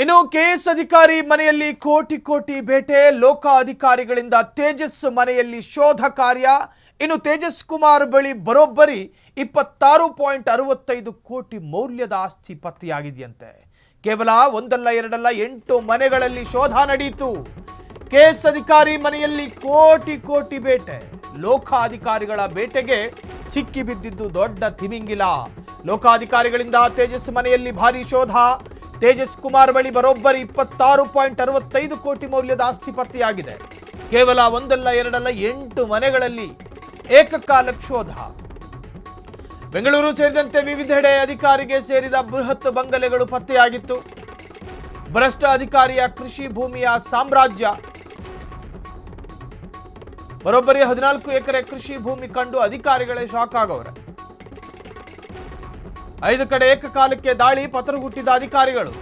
ಇನ್ನು ಕೆಎಸ್ ಅಧಿಕಾರಿ ಮನೆಯಲ್ಲಿ ಕೋಟಿ ಬೇಟೆ, ಲೋಕ ಅಧಿಕಾರಿಗಳಿಂದ ತೇಜಸ್ ಮನೆಯಲ್ಲಿ ಶೋಧ ಕಾರ್ಯ. ಇನ್ನು ತೇಜಸ್ ಕುಮಾರ್ ಬಳಿ ಬರೋಬ್ಬರಿ 26.65 ಕೋಟಿ ಮೌಲ್ಯದ ಆಸ್ತಿ ಪತ್ತೆಯಾಗಿದೆಯಂತೆ. ಕೇವಲ ಒಂದಲ್ಲ ಎರಡಲ್ಲ 8 ಮನೆಗಳಲ್ಲಿ ಶೋಧ ನಡೆಯಿತು. ಕೆಎಸ್ ಅಧಿಕಾರಿ ಮನೆಯಲ್ಲಿ ಕೋಟಿ ಬೇಟೆ, ಲೋಕಾಧಿಕಾರಿಗಳ ಬೇಟೆಗೆ ಸಿಕ್ಕಿ ಬಿದ್ದಿದ್ದು ದೊಡ್ಡ ತಿಮಿಂಗಿಲ. ಲೋಕಾಧಿಕಾರಿಗಳಿಂದ ತೇಜಸ್ ಮನೆಯಲ್ಲಿ ಭಾರಿ ಶೋಧ. ತೇಜಸ್ ಕುಮಾರ್ ಬಳಿ ಬರೋಬ್ಬರಿ 26.65 ಕೋಟಿ ಮೌಲ್ಯದ ಆಸ್ತಿ ಪತ್ತೆಯಾಗಿದೆ. ಕೇವಲ ಒಂದಲ್ಲ ಎರಡಲ್ಲ 8 ಮನೆಗಳಲ್ಲಿ ಏಕಕಾಲಕ್ಕೆ ಶೋಧ. ಬೆಂಗಳೂರು ಸೇರಿದಂತೆ ವಿವಿಧೆಡೆ ಅಧಿಕಾರಿಗೆ ಸೇರಿದ ಬೃಹತ್ ಬಂಗಲೆಗಳು ಪತ್ತೆಯಾಗಿತ್ತು. ಭ್ರಷ್ಟ ಅಧಿಕಾರಿಯ ಕೃಷಿ ಭೂಮಿಯ ಸಾಮ್ರಾಜ್ಯ. ಬರೋಬ್ಬರಿ 14 ಎಕರೆ ಕೃಷಿ ಭೂಮಿ ಕಂಡು ಅಧಿಕಾರಿಗಳೇ ಶಾಕ್ ಆಗವ್ರೆ. 5 ಕಡೆ ಏಕಕಾಲಕ್ಕೆ ದಾಳಿ, ಪತರಗುಟ್ಟಿದ ಅಧಿಕಾರಿಗಳು.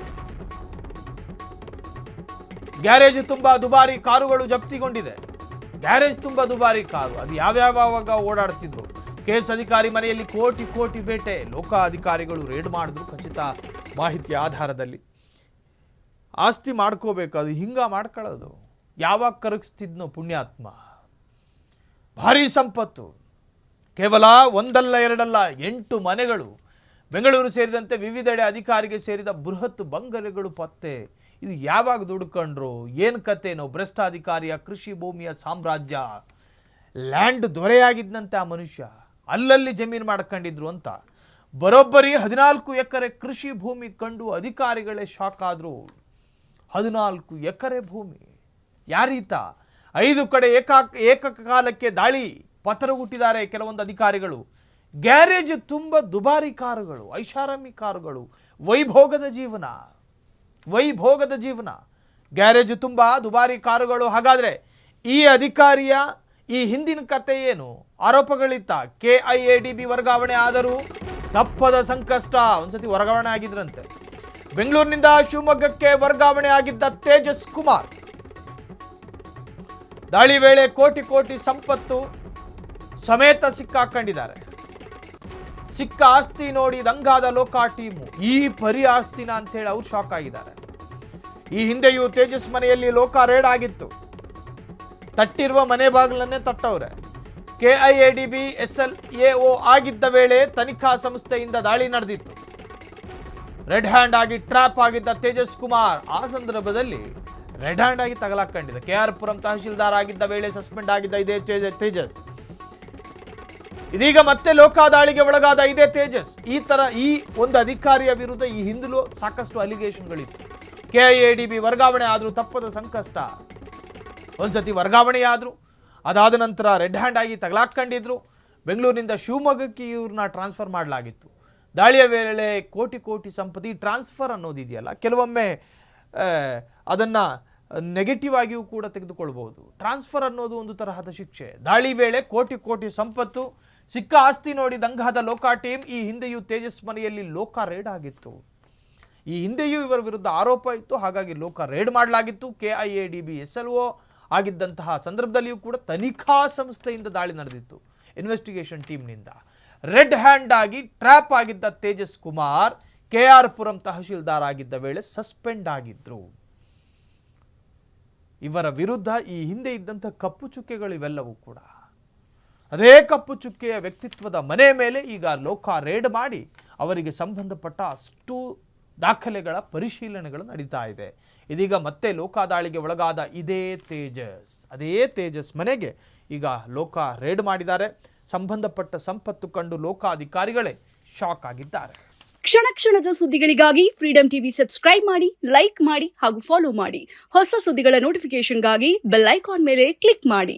ಗ್ಯಾರೇಜ್ ತುಂಬಾ ದುಬಾರಿ ಕಾರುಗಳು ಜಪ್ತಿಗೊಂಡಿದೆ. ಗ್ಯಾರೇಜ್ ತುಂಬಾ ದುಬಾರಿ ಕಾರು, ಅದು ಯಾವ್ಯಾವಾಗ ಓಡಾಡ್ತಿದ್ರು. ಕೆಎಸ್ ಅಧಿಕಾರಿ ಮನೆಯಲ್ಲಿ ಕೋಟಿ ಬೇಟೆ, ಲೋಕ ಅಧಿಕಾರಿಗಳು ರೇಡ್ ಮಾಡಿದ್ರು ಖಚಿತ ಮಾಹಿತಿಯ ಆಧಾರದಲ್ಲಿ. ಆಸ್ತಿ ಮಾಡ್ಕೋಬೇಕು, ಅದು ಹಿಂಗ ಮಾಡ್ಕೊಳ್ಳೋದು. ಯಾವಾಗ ಕರಗಿಸ್ತಿದ್ನೋ ಪುಣ್ಯಾತ್ಮ. ಭಾರಿ ಸಂಪತ್ತು. ಕೇವಲ ಒಂದಲ್ಲ ಎರಡಲ್ಲ 8 ಮನೆಗಳು. ಬೆಂಗಳೂರು ಸೇರಿದಂತೆ ವಿವಿಧೆಡೆ ಅಧಿಕಾರಿಗೆ ಸೇರಿದ ಬೃಹತ್ ಬಂಗಲೆಗಳು ಪತ್ತೆ. ಇದು ಯಾವಾಗ ದುಡ್ಕೊಂಡ್ರು, ಏನು ಕಥೆನೋ. ಭ್ರಷ್ಟಾಧಿಕಾರಿಯ ಕೃಷಿ ಭೂಮಿಯ ಸಾಮ್ರಾಜ್ಯ. ಲ್ಯಾಂಡ್ ದೊರೆಯಾಗಿದ್ದಂತೆ ಆ ಮನುಷ್ಯ, ಅಲ್ಲಲ್ಲಿ ಜಮೀನು ಮಾಡ್ಕೊಂಡಿದ್ರು ಅಂತ. ಬರೋಬ್ಬರಿ 14 ಎಕರೆ ಕೃಷಿ ಭೂಮಿ ಕಂಡು ಅಧಿಕಾರಿಗಳೇ ಶಾಕ್ ಆದ್ರು. 14 ಎಕರೆ ಭೂಮಿ ಯಾರೀತ? 5 ಕಡೆ ಏಕಕಾಲಕ್ಕೆ ದಾಳಿ, ಪತರಗುಟ್ಟಿದ್ದಾರೆ ಕೆಲವೊಂದು ಅಧಿಕಾರಿಗಳು. ಗ್ಯಾರೇಜ್ ತುಂಬ ದುಬಾರಿ ಕಾರುಗಳು, ಐಷಾರಾಮಿ ಕಾರುಗಳು, ವೈಭೋಗದ ಜೀವನ. ಗ್ಯಾರೇಜ್ ತುಂಬ ದುಬಾರಿ ಕಾರುಗಳು. ಹಾಗಾದ್ರೆ ಈ ಅಧಿಕಾರಿಯ ಈ ಹಿಂದಿನ ಕತೆ ಏನು? ಆರೋಪಗಳಿತ್ತ. KIADB ವರ್ಗಾವಣೆ ಆದರೂ ತಪ್ಪದ ಸಂಕಷ್ಟ. ಒಂದ್ಸತಿ ವರ್ಗಾವಣೆ ಆಗಿದ್ರಂತೆ. ಬೆಂಗಳೂರಿನಿಂದ ಶಿವಮೊಗ್ಗಕ್ಕೆ ವರ್ಗಾವಣೆ ಆಗಿದ್ದ ತೇಜಸ್ ಕುಮಾರ್ ದಾಳಿ ವೇಳೆ ಕೋಟಿ ಸಂಪತ್ತು ಸಮೇತ ಸಿಕ್ಕಾಕೊಂಡಿದ್ದಾರೆ. ಸಿಕ್ಕ ಆಸ್ತಿ ನೋಡಿ ದಂಗಾದ ಲೋಕ ಟೀಮು. ಈ ಪರಿ ಆಸ್ತಿನ ಅಂತ ಹೇಳಿ ಅವ್ರು ಶಾಕ್ ಆಗಿದ್ದಾರೆ. ಈ ಹಿಂದೆಯೂ ತೇಜಸ್ ಮನೆಯಲ್ಲಿ ಲೋಕ ರೇಡ್ ಆಗಿತ್ತು. ತಟ್ಟಿರುವ ಮನೆ ಬಾಗಿಲನ್ನೇ ತಟ್ಟವ್ರೆ. KIADB SLAO ಆಗಿದ್ದ ವೇಳೆ ತನಿಖಾ ಸಂಸ್ಥೆಯಿಂದ ದಾಳಿ ನಡೆದಿತ್ತು. ರೆಡ್ ಹ್ಯಾಂಡ್ ಆಗಿ ಟ್ರ್ಯಾಪ್ ಆಗಿದ್ದ ತೇಜಸ್ ಕುಮಾರ್ ಆ ಸಂದರ್ಭದಲ್ಲಿ ರೆಡ್ ಹ್ಯಾಂಡ್ ಆಗಿ ತಗಲಾಕೊಂಡಿದ್ದ. KR ಪುರಂ ತಹಶೀಲ್ದಾರ್ ಆಗಿದ್ದ ವೇಳೆ ಸಸ್ಪೆಂಡ್ ಆಗಿದ್ದ ಇದೇ ತೇಜಸ್ ಇದೀಗ ಮತ್ತೆ ಲೋಕ ದಾಳಿಗೆ ಒಳಗಾದ ಇದೇ ತೇಜಸ್. ಈ ಒಂದು ಅಧಿಕಾರಿಯ ವಿರುದ್ಧ ಈ ಹಿಂದಲೂ ಸಾಕಷ್ಟು ಅಲಿಗೇಷನ್ಗಳಿತ್ತು. KIADB ವರ್ಗಾವಣೆ ಆದ್ರೂ ತಪ್ಪದ ಸಂಕಷ್ಟ. ಒಂದ್ಸತಿ ವರ್ಗಾವಣೆ ಆದ್ರು, ಅದಾದ ನಂತರ ರೆಡ್ ಹ್ಯಾಂಡ್ ಆಗಿ ತಗಲಾಕೊಂಡಿದ್ರು. ಬೆಂಗಳೂರಿನಿಂದ ಶಿವಮೊಗ್ಗಕ್ಕೆ ಇವ್ರನ್ನ ಟ್ರಾನ್ಸ್ಫರ್ ಮಾಡಲಾಗಿತ್ತು. ದಾಳಿಯ ವೇಳೆ ಕೋಟಿ ಸಂಪತ್ತಿ. ಟ್ರಾನ್ಸ್ಫರ್ ಅನ್ನೋದಿದೆಯಲ್ಲ, ಕೆಲವೊಮ್ಮೆ ಅದನ್ನ ನೆಗೆಟಿವ್ ಆಗಿಯೂ ಕೂಡ ತೆಗೆದುಕೊಳ್ಬಹುದು. ಟ್ರಾನ್ಸ್ಫರ್ ಅನ್ನೋದು ಒಂದು ತರಹದ ಶಿಕ್ಷೆ. ದಾಳಿ ವೇಳೆ ಕೋಟಿ ಸಂಪತ್ತು, ಸಿಕ್ಕ ಆಸ್ತಿ ನೋಡಿ ದಂಗಾದ ಲೋಕ ಟೀಮ್. ಈ ಹಿಂದೆಯೂ ತೇಜಸ್ ಮನೆಯಲ್ಲಿ ಲೋಕ ರೇಡ್ ಆಗಿತ್ತು. ಈ ಹಿಂದೆಯೂ ಇವರ ವಿರುದ್ಧ ಆರೋಪ ಇತ್ತು, ಹಾಗಾಗಿ ಲೋಕ ರೇಡ್ ಮಾಡಲಾಗಿತ್ತು. KIADB SLO ಆಗಿದ್ದಂತಹ ಸಂದರ್ಭದಲ್ಲಿಯೂ ಕೂಡ ತನಿಖಾ ಸಂಸ್ಥೆಯಿಂದ ದಾಳಿ ನಡೆದಿತ್ತು, ಇನ್ವೆಸ್ಟಿಗೇಷನ್ ಟೀಮ್ನಿಂದ. ರೆಡ್ ಹ್ಯಾಂಡ್ ಆಗಿ ಟ್ರ್ಯಾಪ್ ಆಗಿದ್ದ ತೇಜಸ್ ಕುಮಾರ್ KR ಪುರಂ ತಹಶೀಲ್ದಾರ್ ಆಗಿದ್ದ ವೇಳೆ ಸಸ್ಪೆಂಡ್ ಆಗಿದ್ರು. ಇವರ ವಿರುದ್ಧ ಈ ಹಿಂದೆ ಇದ್ದಂಥ ಕಪ್ಪು ಚುಕ್ಕೆಗಳಿವೆಲ್ಲವೂ ಕೂಡ. ಅದೇ ಕಪ್ಪು ಚುಕ್ಕೆಯ ವ್ಯಕ್ತಿತ್ವದ ಮನೆ ಮೇಲೆ ಈಗ ಲೋಕ ರೇಡ್ ಮಾಡಿ ಅವರಿಗೆ ಸಂಬಂಧಪಟ್ಟ ಅಷ್ಟು ದಾಖಲೆಗಳ ಪರಿಶೀಲನೆಗಳು ನಡೀತಾ ಇದೆ. ಇದೀಗ ಮತ್ತೆ ಲೋಕ ದಾಳಿಗೆ ಒಳಗಾದ ಅದೇ ತೇಜಸ್ ಮನೆಗೆ ಈಗ ಲೋಕ ರೇಡ್ ಮಾಡಿದ್ದಾರೆ. ಸಂಬಂಧಪಟ್ಟ ಸಂಪತ್ತು ಕಂಡು ಲೋಕಾಧಿಕಾರಿಗಳೇ ಶಾಕ್ ಆಗಿದ್ದಾರೆ. ಕ್ಷಣದ ಸುದ್ದಿಗಳಿಗಾಗಿ ಫ್ರೀಡಂ ಟಿವಿ ಸಬ್ಸ್ಕ್ರೈಬ್ ಮಾಡಿ, ಲೈಕ್ ಮಾಡಿ ಹಾಗೂ ಫಾಲೋ ಮಾಡಿ. ಹೊಸ ಸುದ್ದಿಗಳ ನೋಟಿಫಿಕೇಶನ್ಗಾಗಿ ಬೆಲ್ ಐಕಾನ್ ಮೇಲೆ ಕ್ಲಿಕ್ ಮಾಡಿ.